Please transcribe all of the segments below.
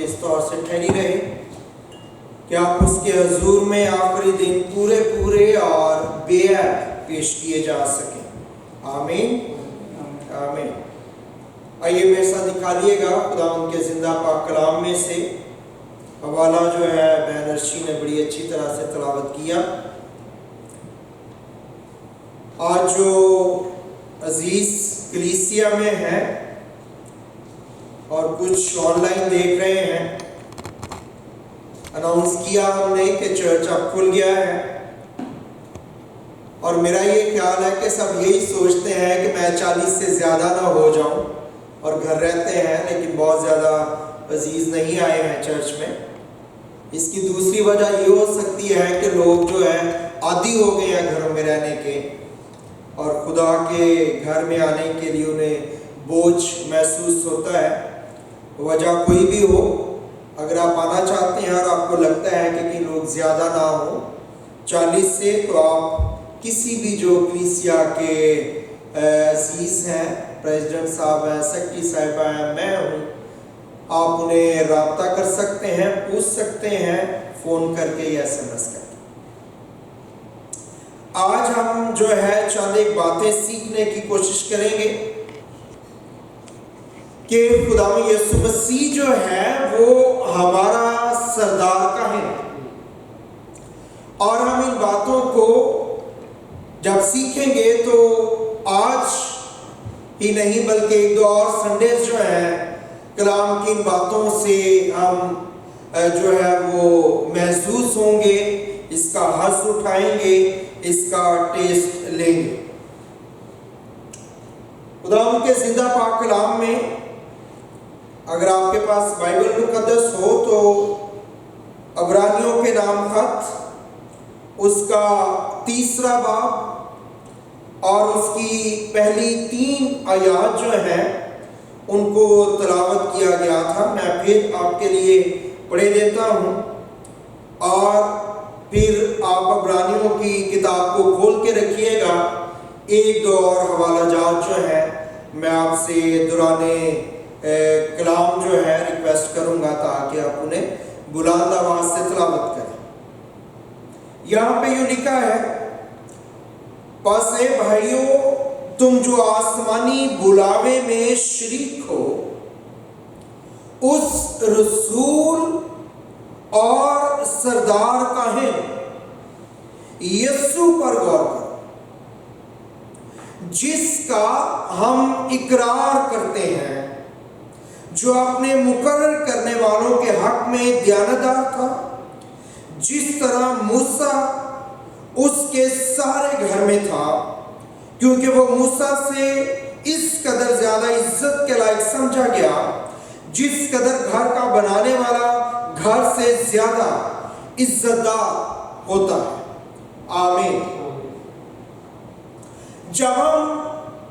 اس طور سے ٹھہری رہے کہ آپ اس کے حضور میں آخری دن پورے اور بے عیب پیش کیے جا سکیں۔ آمین آمین۔ آئیے میرے ساتھ نکالیے گا خدا ان کے زندہ پاک کلام میں سے حوالہ جو ہے بہن ارشی نے بڑی اچھی طرح سے تلاوت کیا۔ آج جو عزیز کلیسیا میں ہیں اور کچھ آن لائن دیکھ رہے ہیں، اناؤنس کیا ہم نے کہ چرچ اب کھل گیا ہے، اور میرا یہ خیال ہے کہ سب یہی سوچتے ہیں کہ میں 40 سے زیادہ نہ ہو جاؤں، اور گھر رہتے ہیں لیکن بہت زیادہ عزیز نہیں آئے ہیں چرچ میں۔ اس کی دوسری وجہ یہ ہو سکتی ہے کہ لوگ جو ہے عادی ہو گئے ہیں گھروں میں رہنے کے، اور خدا کے گھر میں آنے کے لیے انہیں بوجھ محسوس ہوتا ہے۔ وجہ کوئی بھی ہو، اگر آپ آنا چاہتے ہیں اور آپ کو لگتا ہے کہ لوگ زیادہ نہ ہوں 40 سے، تو آپ کسی بھی جو کلیسیا کے عزیز ہیں، پریزیڈنٹ صاحب ہیں، سیکرٹری صاحبہ ہیں، میں ہوں، آپ انہیں رابطہ کر سکتے ہیں، پوچھ سکتے ہیں فون کر کے یا SMS کر کے۔ آج ہم جو ہے چند ایک باتیں سیکھنے کی کوشش کریں گے کہ خدا یسوع مسیح جو ہے وہ ہمارا سردار کا ہے، اور ہم ان باتوں کو جب سیکھیں گے تو آج ہی نہیں بلکہ ایک دو اور سنڈیز جو ہیں کلام کی ان باتوں سے ہم جو ہے وہ محسوس ہوں گے، اس کا حظ اٹھائیں گے، اس کا ٹیسٹ لیں گے۔ خدا ان کے زندہ پاک کلام میں اگر آپ کے پاس بائبل مقدس ہو تو عبرانیوں کے نام خط اس کا 3 باب اور اس کی پہلی 3 آیات جو ہیں ان کو تلاوت کیا گیا تھا۔ میں پھر آپ کے لیے پڑھے دیتا ہوں، اور پھر آپ عبرانیوں کی کتاب کو کھول کے رکھیے گا۔ ایک دو اور حوالہ جات جو ہے میں آپ سے دوران کلام جو ہے ریکویسٹ کروں گا تاکہ آپ انہیں بلند آواز سے تلاوت کریں۔ یہاں پہ یوں لکھا ہے، پس اے بھائیو، تم جو آسمانی بلاوے میں شریک ہو، اس رسول اور سردار کاہن یسوع پر غور کرو، جس کا ہم اقرار کرتے ہیں، جو اپنے مقرر کرنے والوں کے حق میں دیانتدار تھا، جس طرح موسیٰ اس کے سارے گھر میں تھا، کیونکہ وہ موسیٰ سے اس قدر زیادہ عزت کے لائق سمجھا گیا جس قدر گھر کا بنانے والا گھر سے زیادہ عزت دار ہوتا ہے۔ آمین۔ جب ہم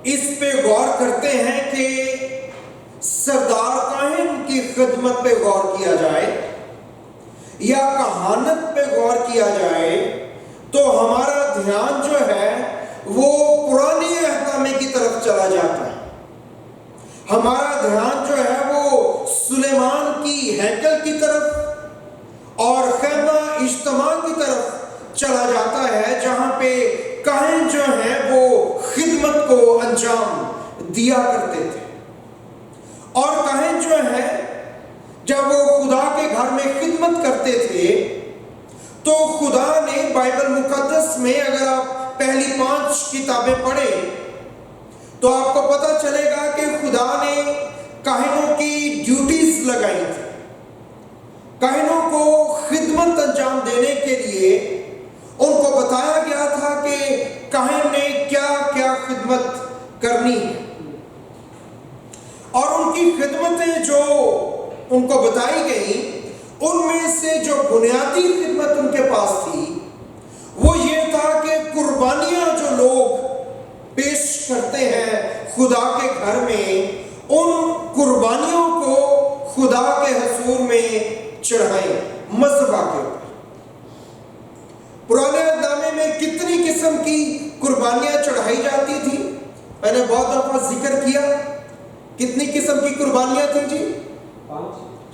اس پہ غور کرتے ہیں کہ سردار کاہن کی خدمت پہ غور کیا جائے یا کہانت پہ غور کیا جائے، تو ہمارا دھیان جو ہے وہ پرانے احکامے کی طرف چلا جاتا ہے۔ ہمارا دھیان جو ہے وہ سلیمان کی ہیکل کی طرف اور خیمہ اجتماع کی طرف چلا جاتا ہے، جہاں پہ کاہن جو ہیں وہ خدمت کو انجام دیا کرتے تھے، اور کاہن جو ہیں جب وہ خدا کے گھر میں خدمت کرتے تھے تو خدا نے بائبل مقدس میں اگر آپ پہلی 5 کتابیں پڑھیں تو آپ کو پتہ چلے گا کہ خدا نے کاہنوں کی ڈیوٹیز لگائی تھی۔ کاہنوں کو خدمت انجام دینے کے لیے ان کو بتایا گیا تھا کہ کاہن نے کیا کیا خدمت کرنی ہے، اور ان کی خدمتیں جو ان کو بتائی گئیں ان میں سے جو بنیادی خدمت ان کے پاس تھی وہ یہ تھا کہ قربانیاں جو لوگ پیش کرتے ہیں خدا کے گھر میں، ان قربانیوں کو خدا کے حضور میں چڑھائیں مذبح کے اوپر۔ پرانے نامے میں کتنی قسم کی قربانیاں چڑھائی جاتی تھی؟ میں نے بہت دفعہ ذکر کیا، کتنی قسم کی قربانیاں تھیں جی؟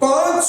5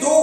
2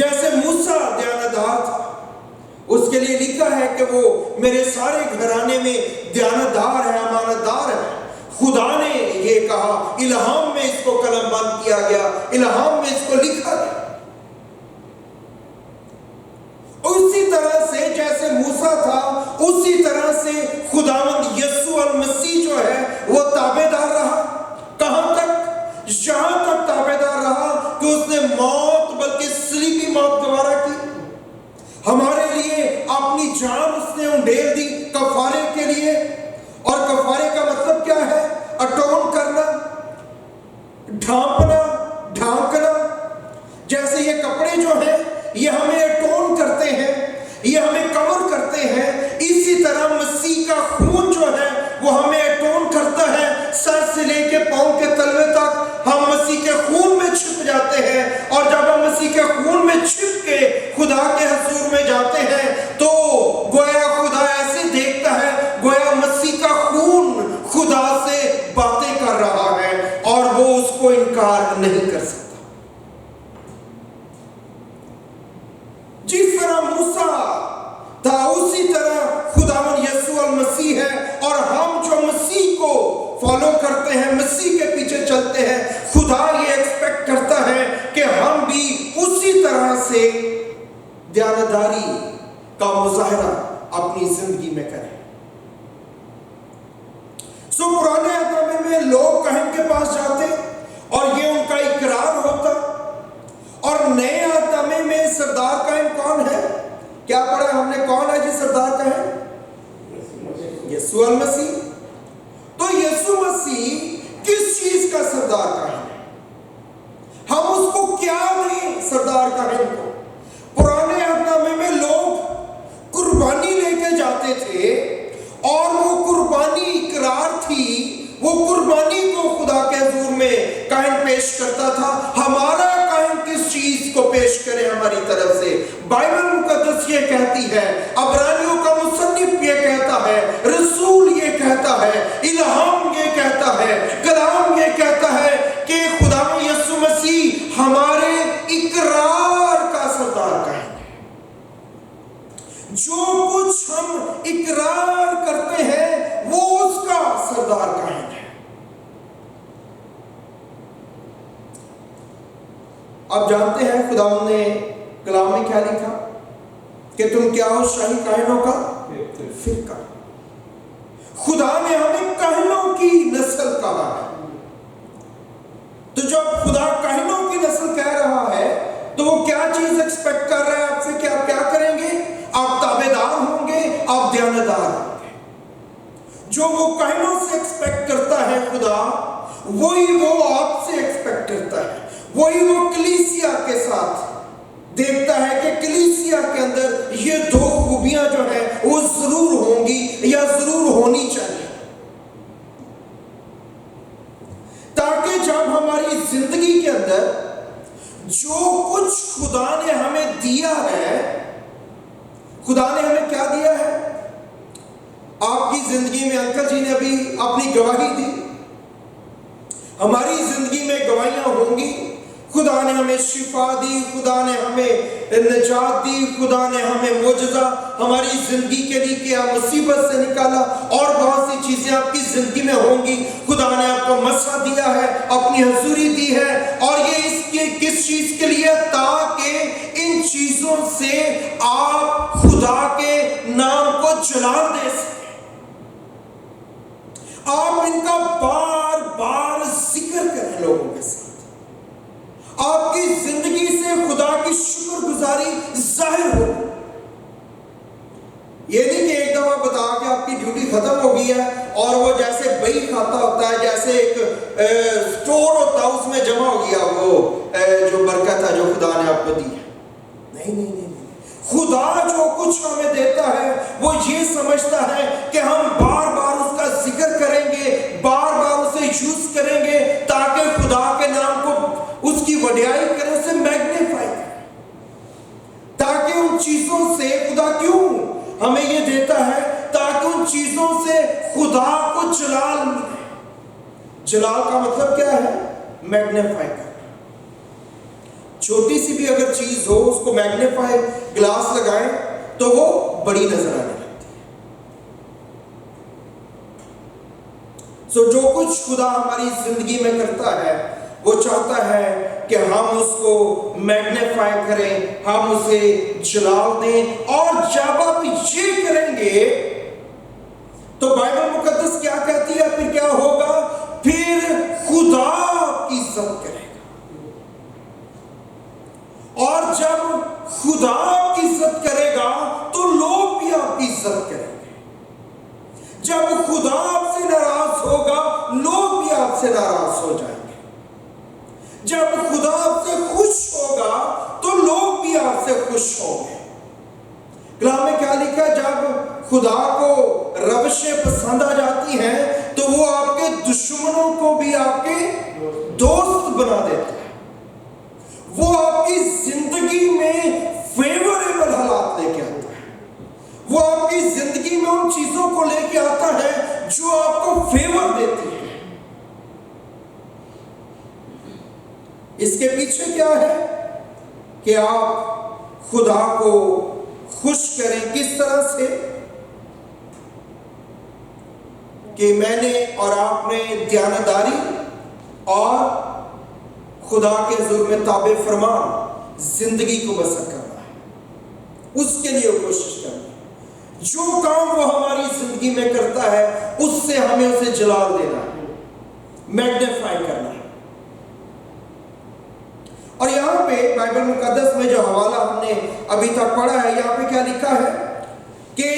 جیسے موسیٰ دیانتدار تھا، اس کے لیے لکھا ہے کہ وہ میرے سارے گھرانے میں دیانتدار ہے، امانتدار ہے۔ خدا نے یہ کہا، الہام میں اس کو قلم بند کیا گیا، الہام میں اس کو لکھا گیا۔ اسی طرح سے جیسے موسیٰ تھا، اسی طرح سے خداوند یسوع المسیح جو ہے وہ تابعدار رہا۔ کہاں تک؟ یہاں تک تابعدار رہا کہ اس نے موت، بلکہ صلیبی موت گوارا کی۔ ہمارے لیے اپنی جان اس نے انڈیل دی کفارے کے لیے۔ اور کفارے کا مطلب کیا ہے؟ اٹون کرنا، ڈھانپنا، ڈھانکنا۔ جیسے یہ کپڑے جو ہیں یہ ہمیں اٹون کرتے ہیں، یہ ہمیں کور کرتے ہیں، اسی طرح مسیح کا خون جو ہے وہ ہمیں اٹون کرتا ہے۔ سر سے لے کے پاؤں کے تلوے تک ہم مسیح کے خون میں چھپ جاتے ہیں، اور جب ہم مسیح کے خون میں چھپ کے خدا کے حضور میں جاتے ہیں تو گویا خدا ایسے دیکھتا ہے گویا مسیح کا خون خدا سے باتیں کر رہا ہے، اور وہ اس کو انکار نہیں کر سکتا۔ جس طرح موسیٰ تھا اسی طرح خداوند یسوع المسیح ہے، اور ہم جو مسیح کو فالو کرتے ہیں، مسیح کے پیچھے چلتے ہیں، خدا یہ ایکسپیکٹ کرتا ہے کہ ہم بھی اسی طرح سے دیانتداری کا مظاہرہ اپنی زندگی میں کریں۔ پرانے عہد میں لوگ کاہن کے پاس جاتے اور یہ ان کا اقرار ہوتا، اور نئے عہد میں سردار کاہن کون ہے؟ کیا پڑھا ہم نے؟ کون ہے جی سردار کاہن؟ یسوع المسیح۔ تو یسوع مسیح کس چیز کا سردار کاہن ہے؟ ہم اس کو کیا دیں سردار کاہن کو؟ پرانے عہد میں لوگ قربانی لے کے جاتے تھے، اور وہ قربانی اقرار تھی، وہ قربانی کو خدا کے حضور میں کاہن پیش کرتا تھا۔ ہمارا کاہن کس چیز کو پیش کرے ہماری طرف سے؟ بائبل مقدس یہ کہتی ہے، عبرانیوں کا مصنف یہ کہتا ہے، رسول یہ کہتا ہے، الہام یہ کہتا ہے، کلام یہ کہتا ہے کہ خدا یسوع مسیح ہمارے اقرار کا سردار کاہن ہے۔ جو کچھ ہم اقرار کرتے ہیں وہ اس کا سردار کاہن ہے۔ آپ جانتے ہیں خداوند نے کلام میں کیا لکھا کہ تم کیا ہو؟ شاہی کاہنوں کا فرقہ۔ خدا نے ہمیں کاہنوں کی نسل کہا ہے، تو جب خدا کاہنوں کی نسل کہہ رہا ہے تو وہ کیا چیز ایکسپیکٹ کر رہا ہے آپ سے؟ کیا کریں گے؟ آپ تابعدار ہوں گے، آپ دیانتدار ہوں گے۔ جو وہ کاہنوں سے ایکسپیکٹ کرتا ہے خدا، وہی وہ آپ سے ایکسپیکٹ کرتا ہے، وہی وہ کلیسیا کے ساتھ دیکھتا ہے کہ کلیسیا کے اندر یہ دو خوبیاں جو ہیں وہ ضرور ہوں گی یا ضرور ہونی چاہیے، تاکہ جب ہماری زندگی کے اندر جو کچھ خدا نے ہمیں دیا ہے، خدا نے ہمیں کیا دیا ہے؟ آپ کی زندگی میں انکل جی نے ابھی اپنی گواہی دی، ہماری زندگی میں گواہیاں ہوں گی۔ خدا نے ہمیں شفا دی، خدا نے ہمیں نجات دی، خدا نے ہمیں معجزہ ہماری زندگی کے لیے کیا، مصیبت سے نکالا، اور بہت سی چیزیں آپ کی زندگی میں ہوں گی۔ خدا نے آپ کو مسا دیا ہے، اپنی حضوری دی ہے، اور یہ اس کے کس چیز کے لیے؟ تاکہ ان چیزوں سے آپ خدا کے نام کو جلال دے سکیں، آپ ان کا بار بار ذکر کریں لوگوں کے ساتھ، آپ کی زندگی سے خدا کی شکر گزاری ظاہر ہو۔ یہ نہیں کہ ایک دفعہ بتا کے آپ کی ڈیوٹی ختم ہو گئی ہے اور وہ جیسے بہی کھاتا ہوتا ہے، جیسے ایک سٹور ہوتا ہے اس میں جمع ہو گیا وہ جو برکت ہے جو خدا نے آپ کو دی ہے۔ نہیں، خدا جو کچھ ہمیں دیتا ہے وہ یہ سمجھتا ہے کہ ہم بار بار اس کا ذکر کریں گے، بار بار اسے یوز کریں گے، تاکہ خدا کے نام کو اس کی وڈیائی کریں، اسے میگنیفائی کریں، تاکہ ان چیزوں سے خدا کیوں ہمیں یہ دیتا ہے؟ تاکہ ان چیزوں سے خدا کو جلال ملے۔ جلال کا مطلب کیا ہے؟ میگنیفائی کرنا۔ چھوٹی سی بھی اگر چیز ہو اس کو میگنیفائی گلاس لگائیں تو وہ بڑی نظر آنے لگتی ہے. سو جو کچھ خدا ہماری زندگی میں کرتا ہے وہ چاہتا ہے کہ ہم اس کو میگنیفائی کریں, ہم اسے جلال دیں. اور جب آپ یہ کریں گے تو بائبل مقدس کیا کہتی ہے, پھر کیا ہوگا؟ پھر خدا آپ کی عزت کرے گا. اور جب خدا آپ کی عزت کرے گا تو لوگ بھی آپ کی عزت کریں گے. جب خدا آپ سے ناراض ہوگا لوگ بھی آپ سے ناراض ہو جائیں گے. جب خدا آپ سے خوش ہوگا تو لوگ بھی آپ سے خوش ہوں گے. کلام میں کیا لکھا؟ جب خدا کو روشیں پسند آ جاتی ہیں تو وہ آپ کے دشمنوں کو بھی آپ کے دوست بنا دیتا ہے. وہ آپ کی زندگی میں فیوریبل حالات لے کے آتا ہے. وہ آپ کی زندگی میں ان چیزوں کو لے کے آتا ہے جو آپ کو فیور دیتی ہے. اس کے پیچھے کیا ہے کہ آپ خدا کو خوش کریں. کس طرح سے؟ کہ میں نے اور آپ نے دیانتداری اور خدا کے حضور میں تابع فرمان زندگی کو بسر کرنا ہے. اس کے لیے کوشش کرنا ہے. جو کام وہ ہماری زندگی میں کرتا ہے اس سے ہمیں اسے جلال دینا ہے, میگنیفائی کرنا ہے. اور یہاں پہ بائبل مقدس میں جو حوالہ ہم نے ابھی تک پڑھا ہے, یہاں پہ کیا لکھا ہے کہ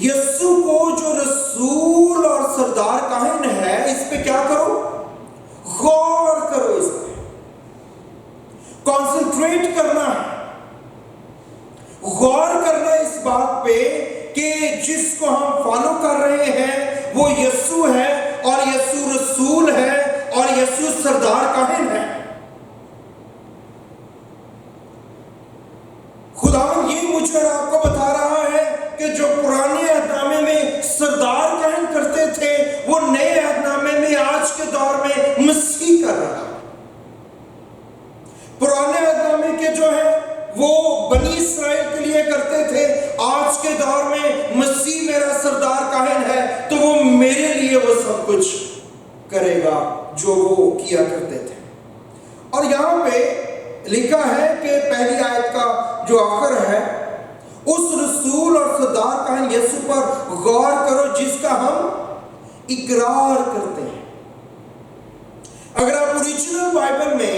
یسوع کو جو رسول اور سردار کاہن ہے اس پہ کیا کرو؟ غور کرو. اس پہ کانسنٹریٹ کرنا ہے, غور کرنا اس بات پہ کہ جس کو ہم فالو کر رہے ہیں وہ یسوع ہے, اور یسوع رسول ہے, اور یسوع سردار کاہن ہے. خداوند یہ مجھے اور آپ کو بتا رہا ہے کہ جو پرانے عہد نامے میں سردار کاہن کرتے تھے وہ نئے عہد نامے میں آج کے دور میں مسیح کر رہا ہے. پرانے عہد نامے کے جو ہے وہ بنی اسرائیل کے لیے کرتے تھے, آج کے دور میں مسیح میرا سردار کاہن ہے تو وہ میرے لیے وہ سب کچھ کرے گا جو وہ کیا کرتے تھے. اور یہاں پہ لکھا ہے کہ پہلی آیت کا جو آخر ہے, اس رسول اور سردار کاہن یسوع پر غور کرو جس کا ہم اقرار کرتے ہیں. اگر آپ اوریجنل بائبل میں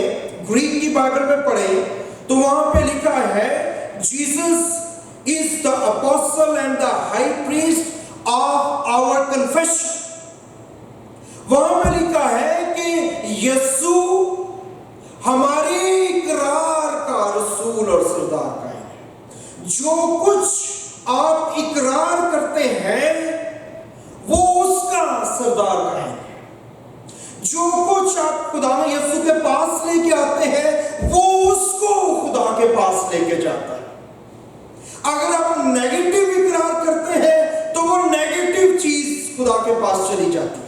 گریک کی بائبل میں پڑھیں تو وہاں پہ لکھا ہے Jesus is the apostle and the high priest of our confession. وہاں پہ لکھا ہے کہ یسوع ہمارے اقرار کا رسول اور سردار کا ہے. جو کچھ آپ اقرار کرتے ہیں وہ اس کا سردار کا ہے. جو کچھ آپ خدا یسوع کے پاس لے کے آتے ہیں وہ اس کو خدا کے پاس لے کے جاتا ہے. اگر آپ نیگیٹو اقرار کرتے ہیں تو وہ نیگیٹو چیز خدا کے پاس چلی جاتی ہے,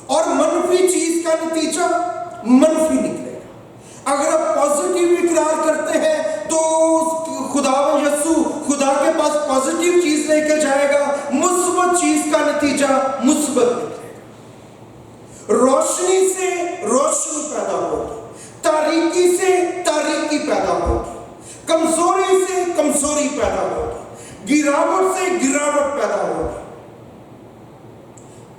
اور منفی چیز کا نتیجہ منفی نکلے گا. اگر آپ پازیٹیو اقرار کرتے ہیں تو خدا یسوع خدا کے پاس پازیٹیو چیز لے کے جائے گا, مثبت چیز کا نتیجہ مثبت نکلے گا. روشنی سے روشنی پیدا ہوگی, تاریکی سے تاریکی پیدا ہوگی, کمزوری سے کمزوری پیدا ہوگی, گراوٹ سے گراوٹ پیدا ہوگی.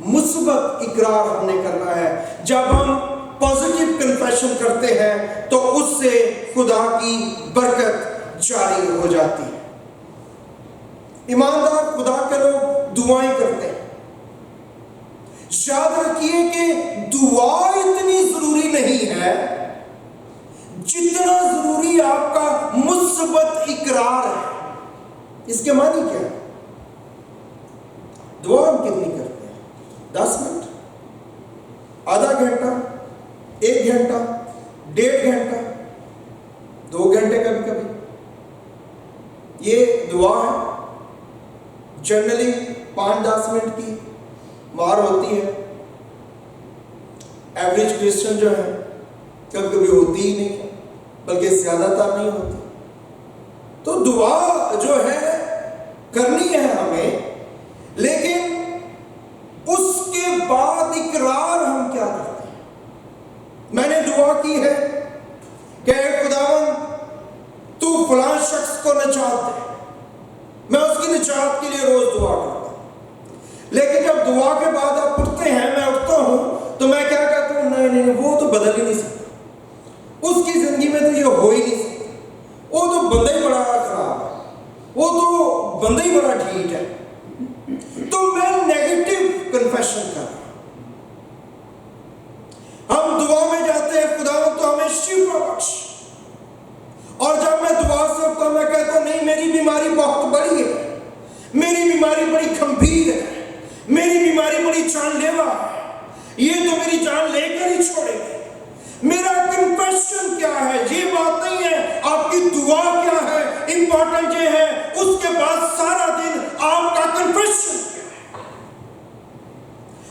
مثبت اقرار ہم نے کرنا ہے. جب ہم پازیٹیو کنفیشن کرتے ہیں تو اس سے خدا کی برکت جاری ہو جاتی ہے. ایماندار خدا کے لوگ دعائیں کرتے ہیں. یاد رکھیے کہ دعا اتنی ضروری نہیں ہے جتنا ضروری آپ کا مثبت اقرار ہے. اس کے معنی کیا ہے؟ دعا ہم کتنی کرتے ہیں؟ 10 منٹ, آدھا گھنٹہ, 1 گھنٹہ, 1.5 گھنٹہ, 2 گھنٹے کبھی کبھی. یہ دعا ہے. جنرلی 5-10 منٹ کی مار ہوتی ہے. ایوریج کرسچن جو ہے کبھی کبھی ہوتی ہی نہیں ہے، بلکہ زیادہ تر نہیں ہوتی. تو دعا جو ہے کرنی ہے ہمیں، لیکن اس کے بعد اقرار ہم کیا کرتے ہیں؟ میں نے دعا کی ہے کہ اے خداوند تو فلاں شخص کو نجات دے، میں اس کی نجات کے لیے روز دعا کرتا ہوں. لیکن جب دعا کے بعد آپ اٹھتے ہیں، میں اٹھتا ہوں تو میں کیا کہتا ہوں؟ نہیں وہ تو بدل ہی نہیں سکتا، اس کی زندگی میں تو یہ ہو ہی نہیں سکتا، وہ تو بندہ ہی بڑا خراب ہے، وہ تو بندہ ہی بڑا ڈھیٹ ہے. تو میں نیگیٹو کنفیشن کر رہا ہوں. ہم دعا میں جاتے ہیں خداوند تو ہمیں شفا بخش، اور جب میں دعا سے اٹھتا ہوں میں کہتا ہوں نہیں میری بیماری بہت بڑی ہے، میری بیماری بڑی گھمبیر ہے، میری بیماری بڑی جان لیوا ہے، یہ تو میری جان لے کر ہی چھوڑے گی. میرا کنفیشن کیا ہے؟ یہ بات نہیں ہے آپ کی دعا کیا ہے، امپورٹنٹ یہ ہے اس کے بعد سارا دن آپ کا کنفیشن کیا ہے.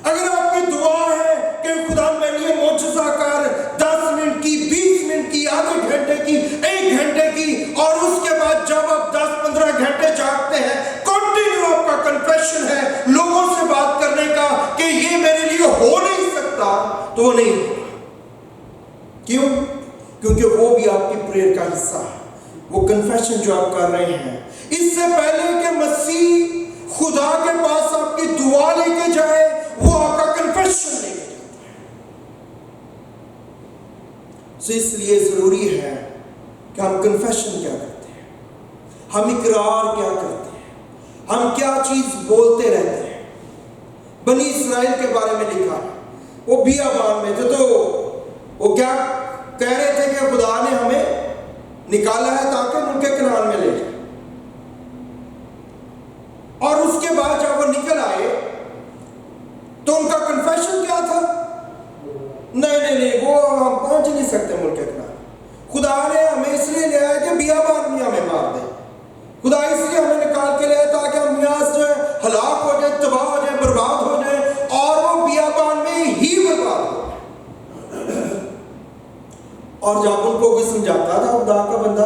اگر آپ کی دعا ہے کہ خدا میرے لیے معجزہ کر 10 منٹ کی، 20 منٹ کی، آدھے گھنٹے کی، 1 گھنٹے کی، اور اس کے بعد جب آپ 10-15 گھنٹے جاگتے ہیں کنٹینیو آپ کا کنفیشن ہے لوگوں سے بات کرنے کا کہ یہ میرے لیے ہو نہیں سکتا، تو وہ نہیں ہوگا. کیوں؟ کیونکہ وہ بھی آپ کی پریئر کا حصہ ہے، وہ کنفیشن جو آپ کر رہے ہیں. اس سے پہلے کہ مسیح خدا کے پاس آپ کی دعا لے کے جائے، وہ آپ کا کنفیشن لے کے جاتا ہے. تو اس لیے ضروری ہے کہ ہم کنفیشن کیا کرتے ہیں، ہم اقرار کیا کرتے ہیں، ہم کیا چیز بولتے رہتے ہیں. بنی اسرائیل کے بارے میں لکھا ہے، وہ بیابان میں تھے تو وہ کیا کہہ رہے تھے کہ خدا نے ہمیں نکالا ہے تاکہ ملک کنعان میں لے جائے. اور اس کے بعد جب وہ نکل آئے تو ان کا کنفیشن کیا تھا؟ نہیں وہ ہم پہنچ نہیں سکتے ملک کنعان. خدا نے ہمیں اس لیے لے آیا کہ بیابان میں ہمیں مار دے. خدا اس لیے ہمیں نکال کے لے آیا تاکہ ہم یہاں سے جو ہے ہلاک ہو جائے، تباہ ہو جائے، برباد ہو جائے، اور وہ بیابان میں ہی برباد ہو. اور جب ان کو کوئی سمجھاتا تھا خدا کا بندہ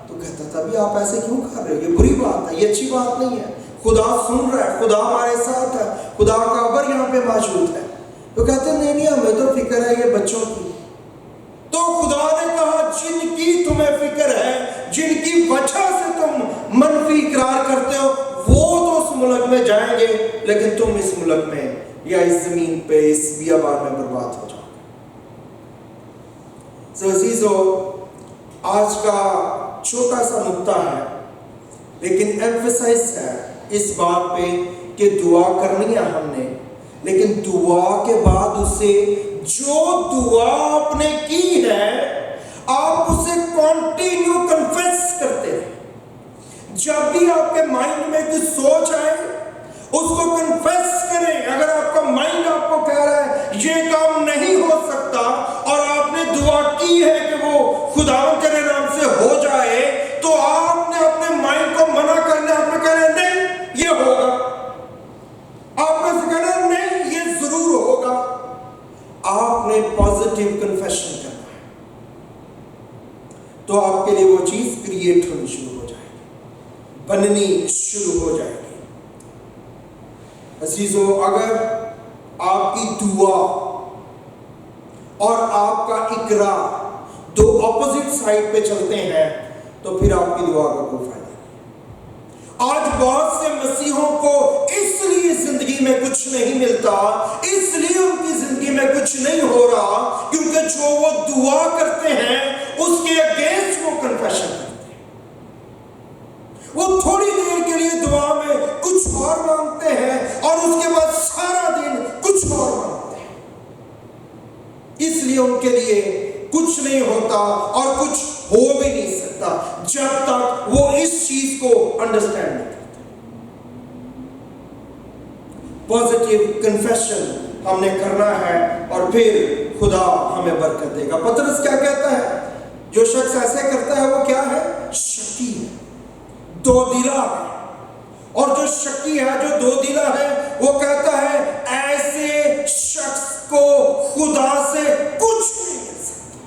تو کہتا تھا بھی آپ ایسے کیوں کر رہے ہو، یہ بری بات ہے، یہ اچھی بات نہیں ہے. خدا سن رہا ہے، خدا ہمارے ساتھ ہے، خدا کا ابر یہاں پہ موجود ہے. تو کہتے ہیں نہیں ہمیں تو فکر ہے یہ بچوں کی. تو خدا نے کہا جن کی تمہیں فکر ہے، جن کی وجہ سے تم منفی اقرار کرتے ہو، وہ تو اس ملک میں جائیں گے، لیکن تم اس ملک میں یا اس زمین پہ اس بیابان میں برباد ہو جاؤ. عزیزو، آج کا چھوٹا سا نقطہ ہے لیکن ایمفیسائز ہے اس بات پہ کہ دعا کرنی ہے ہم نے، لیکن دعا کے بعد اسے جو دعا آپ نے کی ہے آپ اسے کنٹینیو کنفیس کرتے ہیں. جب بھی آپ کے مائنڈ میں کچھ سوچ آئے اس کو کنفیس کریں. اگر آپ کا مائنڈ آپ کو کہہ رہا ہے یہ کام نہیں ہو سکتا اور آپ نے دعا کی ہے کہ وہ خداوند کے نام سے ہو جائے، تو آپ نے اپنے مائنڈ کو منع کرنا، آپ نے کہنا نہیں یہ ہوگا، آپ نے کہنا نہیں یہ ضرور ہوگا. آپ نے پازیٹیو کنفیشن کرنا ہے تو آپ کے لیے وہ چیز کریٹ ہونی شروع ہو جائے گی، بننی شروع ہو جائے گی. عزیزو، اگر آپ کی دعا اور آپ کا اقرار دو اپوزٹ سائڈ پہ چلتے ہیں تو پھر آپ کی دعا کا کوئی فائدہ نہیں. آج بہت سے مسیحوں کو اس لیے زندگی میں کچھ نہیں ملتا، اس لیے ان کی زندگی میں کچھ نہیں ہو رہا کیونکہ جو وہ دعا کرتے ہیں اس کے اگینسٹ وہ کنفیشن کرتے ہیں. وہ تھوڑی دیر کے لیے دعا میں کچھ اور مانگتے ہیں اور اس کے بعد سارا دن کچھ اور مانگتے ہیں. اس لیے ان کے لیے کچھ نہیں ہوتا اور کچھ ہو بھی نہیں سکتا جب تک وہ اس چیز کو انڈرسٹینڈ نہیں کرتے. پازیٹیو کنفیشن ہم نے کرنا ہے اور پھر خدا ہمیں برکت دے گا. پطرس کیا کہتا ہے؟ جو شخص ایسے کرتا ہے وہ کیا ہے؟ شکی ہے، دو دلا ہے. اور جو شکی ہے، جو دو دلا ہے، وہ کہتا ہے ایسے شخص کو خدا خدا سے کچھ نہیں مل سکتا،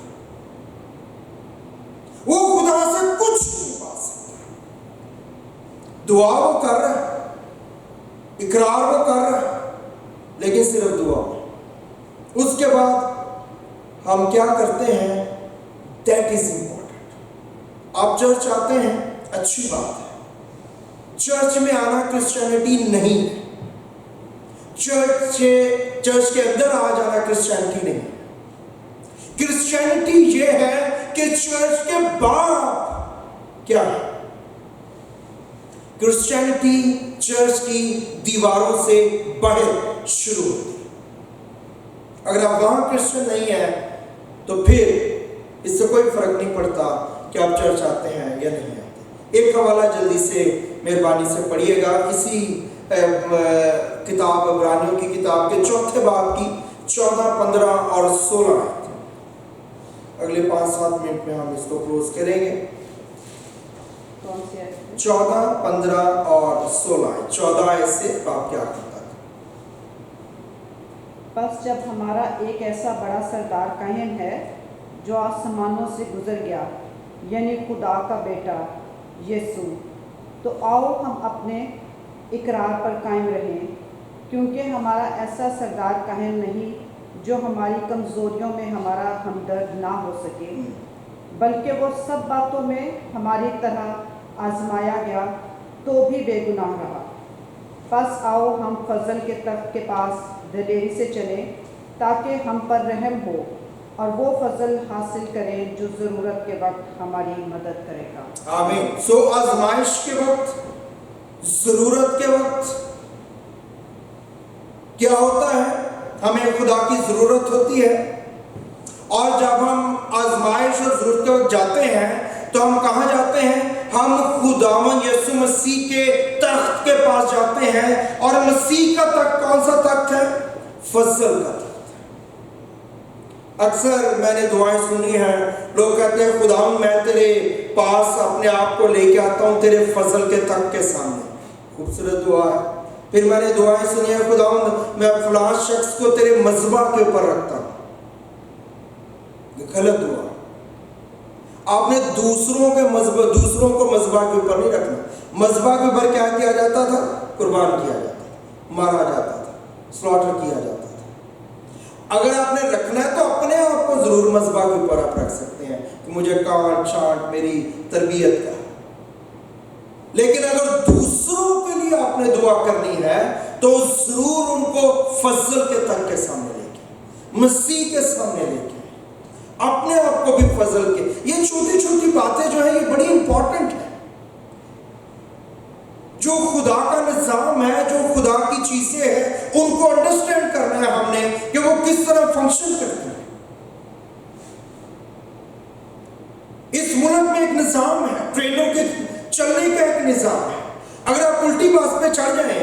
وہ خدا سے کچھ نہیں پا سکتا۔ دعا وہ کر رہا ہے، اقرار وہ کر رہا ہے، لیکن صرف دعا۔ اس کے بعد ہم کیا کرتے ہیں؟ That is important. آپ چرچ آتے ہیں، اچھی بات ہے، چرچ میں آنا کرسچینٹی نہیں ہے، چرچ کے اندر آ جانا کرسچینٹی نہیں ہے۔ کرسچینٹی یہ ہے کہ چرچ کے بعد کیا ہے؟ کرسچینٹی چرچ کی دیواروں سے باہر شروع ہوتی ہے۔ اگر آپ وہاں کرسچن نہیں ہیں تو پھر اس سے کوئی فرق نہیں پڑتا کہ آپ چرچ آتے ہیں یا نہیں آتے۔ ایک حوالہ جلدی سے مہربانی سے پڑھیے گا، اسی کتاب عبرانیوں کی کتاب کے 4 باب کی 14، 15 اور 16 آیت۔ اگلے 5-7 منٹ میں ہم اس کو کلوز کریں گے۔ 14، 15 اور 16 آیت۔ 14 آیت سے باب کے آخر تک۔ بس جب ہمارا ایک ایسا بڑا سردار کاہن ہے جو آسمانوں سے گزر گیا، یعنی خدا کا بیٹا یسوع، تو آؤ ہم اپنے اقرار پر قائم رہیں، کیونکہ ہمارا ایسا سردار کاہن نہیں جو ہماری کمزوریوں میں ہمارا ہمدرد نہ ہو سکے، بلکہ وہ سب باتوں میں ہماری طرح آزمایا گیا تو بھی بے گناہ رہا۔ بس آؤ ہم فضل کے تخت کے پاس دلیری سے چلیں تاکہ ہم پر رحم ہو اور وہ فضل حاصل کریں جو ضرورت کے وقت ہماری مدد کرے گا۔ آمین۔ آزمائش کے وقت، ضرورت کے وقت کیا ہوتا ہے؟ ہمیں خدا کی ضرورت ہوتی ہے، اور جب ہم آزمائش اور ضرورت کے وقت جاتے ہیں تو ہم کہاں جاتے ہیں؟ ہم خداوند یسوع مسیح کے تخت کے پاس جاتے ہیں، اور مسیح کا تخت کون سا تخت ہے؟ فضل کا تخت۔ اکثر میں نے دعائیں سنی ہیں، لوگ کہتے ہیں خداوند میں تیرے پاس اپنے آپ کو لے کے آتا ہوں تیرے فضل کے تخت کے سامنے۔ خوبصورت دعا ہے۔ پھر میں نے دعائیں سنی ہیں، خداوند میں فلاں شخص کو تیرے مذبح کے اوپر رکھتا ہوں۔ یہ غلط دعا۔ آپ نے دوسروں کو مذبح کے اوپر نہیں رکھنا۔ مذبح کے اوپر کیا کیا جاتا تھا؟ قربان کیا جاتا تھا، مارا جاتا تھا، سلاٹر کیا جاتا تھا۔ اگر آپ نے رکھنا ہے تو اپنے آپ کو ضرور مذبح کے اوپر آپ رکھ سکتے ہیں کہ مجھے کانٹ چھانٹ میری تربیت کا، لیکن اگر دوسروں کے لیے آپ نے دعا کرنی ہے تو ضرور ان کو فضل کے تخت کے سامنے لے کے، مسیح کے سامنے لے کے، اپنے آپ کو بھی فضل کے۔ یہ چھوٹی چھوٹی باتیں جو ہیں یہ بڑی امپورٹنٹ ہیں۔ جو خدا کا نظام ہے، جو خدا کی چیزیں ہیں، ان کو انڈرسٹینڈ کرنا ہے ہم نے کہ وہ کس طرح فنکشن کرتے ہیں۔ اس ملک میں ایک نظام ہے، ٹرینوں کے چلنے کا ایک نظام ہے۔ اگر آپ الٹی بس پہ چڑھ جائیں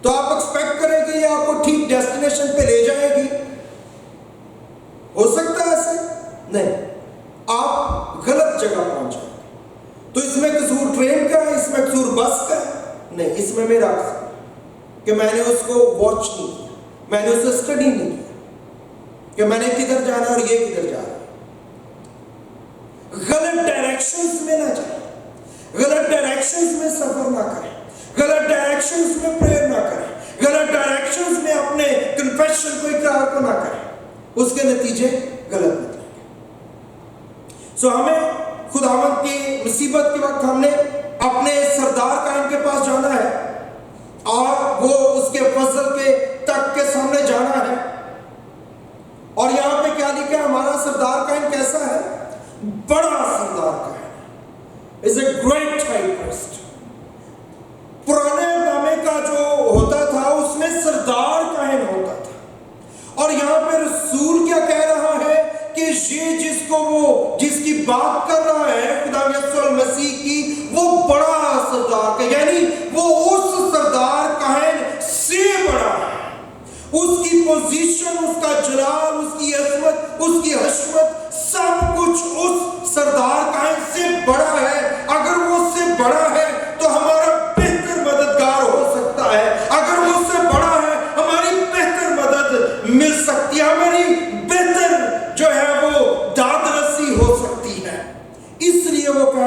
تو آپ ایکسپیکٹ کریں کہ یہ آپ کو ٹھیک ڈیسٹینیشن پہ لے جائے گی؟ ہو سکتا ہے ایسے؟ نہیں، آپ غلط جگہ پہنچ جائیں گے۔ تو اس میں قصور ٹرین کا ہے، اس میں قصور بس کا ہے؟ نہیں، اس میں میرا قصور کہ میں نے اس کو واچ نہیں کیا، میں نے اسے اسٹڈی نہیں کیا کہ میں نے کدھر جانا اور یہ کدھر جا رہا ہے۔ غلط ڈائریکشنز میں نہ جائیں، غلط ڈائریکشنز میں سفر نہ کریں، غلط ڈائریکشنز میں پریئر نہ کریں، غلط ڈائریکشنز میں اپنے کنفیشن کو اقرار کو نہ کریں، اس کے نتیجے غلط نکلیں گے۔ ہمیں خداوند کی مصیبت کے وقت ہم نے اپنے سردار کائن کے پاس جانا ہے، اور وہ اس کے فضل کے تخت کے سامنے جانا ہے۔ اور یہاں پہ کیا لکھا ہے؟ ہمارا سردار کائن کیسا ہے؟ بڑا سردار کائن is a great high priest۔ پرانے نامے کا جو ہوتا تھا اس میں سردار کائن ہوتا تھا، اور یہاں پہ رسول کیا کہہ رہا ہے کہ یہ جس کی بات کر رہا ہے خدا یسوع المسیح کی، وہ بڑا سردار کا، یعنی وہ اس سردار کائن سے بڑا ہے۔ اس کی پوزیشن، اس کا جلال، اس کی عظمت، اس کی حشمت، سب کچھ اس سردار کائن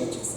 25।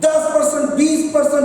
10%, 20%,